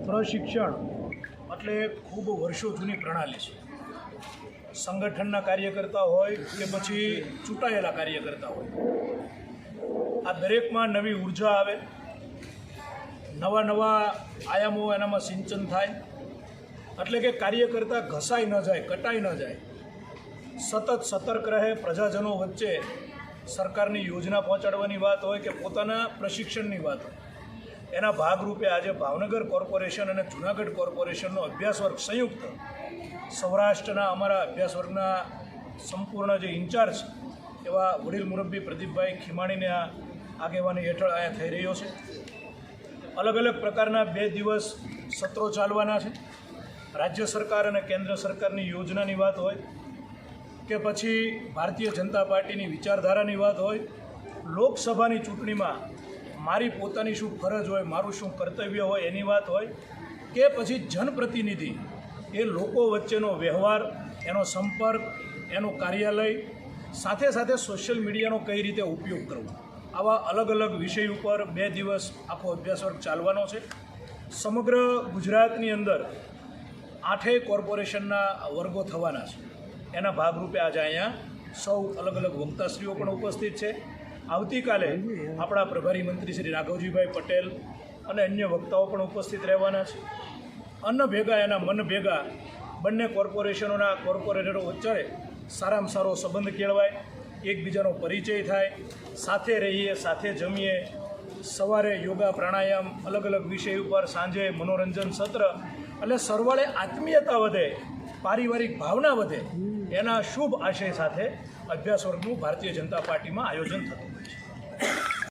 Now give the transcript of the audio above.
પ્રશિક્ષણ એટલે ખૂબ વર્ષો જૂની પ્રણાલી છે. સંગઠનના કાર્યકર્તા હોય કે પછી ચૂંટાયેલા કાર્યકર્તા હોય, આ દરેકમાં નવી ઉર્જા આવે, નવા નવા આયામો એનામાં સિંચન થાય. એટલે કે કાર્યકર્તા ઘસાઈ ન જાય, કટાઈ ન જાય, સતત સતર્ક રહે. પ્રજાજનો વચ્ચે સરકારની યોજના પહોંચાડવાની વાત હોય કે પોતાના પ્રશિક્ષણની વાત હોય, એના ભાગરૂપે આજે ભાવનગર કોર્પોરેશન અને જૂનાગઢ કોર્પોરેશનનો અભ્યાસ વર્ગ સંયુક્ત સૌરાષ્ટ્રના અમારા અભ્યાસ વર્ગના સંપૂર્ણ જે ઇન્ચાર્જ એવા વડીલ મુરબ્બી પ્રદીપભાઈ ખીમાણીને આગેવાની હેઠળ અહીંયા થઈ રહ્યો છે. અલગ અલગ પ્રકારના 2 દિવસ સત્રો ચાલવાના છે. રાજ્ય સરકાર અને કેન્દ્ર સરકારની યોજનાની વાત હોય કે પછી ભારતીય જનતા પાર્ટીની વિચારધારાની વાત હોય, લોકસભાની ચૂંટણીમાં મારી પોતાની શું ફરજ હોય, મારું શું કર્તવ્ય હોય એની વાત હોય, કે પછી જનપ્રતિનિધિ એ લોકો વચ્ચેનો વ્યવહાર, એનો સંપર્ક, એનું કાર્યાલય, સાથે સાથે સોશિયલ મીડિયાનો કઈ રીતે ઉપયોગ કરવો, આવા અલગ અલગ વિષય ઉપર 2 દિવસ આખો અભ્યાસ વર્ગ ચાલવાનો છે. સમગ્ર ગુજરાતની અંદર 8 કોર્પોરેશનના વર્ગો થવાના છે. એના ભાગરૂપે આજે અહીંયા સૌ અલગ અલગ વક્તાશ્રીઓ પણ ઉપસ્થિત છે. આવતીકાલે આપણા પ્રભારી મંત્રી શ્રી રાઘવજીભાઈ પટેલ અને અન્ય વક્તાઓ પણ ઉપસ્થિત રહેવાના છે. અન્ન ભેગા એના મન ભેગા બંને કોર્પોરેશનોના કોર્પોરેટરો વચ્ચે સારામાં સારો સંબંધ કેળવાય, એકબીજાનો પરિચય થાય, સાથે રહીએ, સાથે જમીએ, સવારે યોગા પ્રાણાયામ અલગ અલગ વિષય ઉપર, સાંજે મનોરંજન સત્ર, એટલે સરવાળે આત્મીયતા વધે, પારિવારિક ભાવના વધે, એના શુભ આશય સાથે અભ્યાસ વર્ગનું ભારતીય જનતા પાર્ટીમાં આયોજન થતું.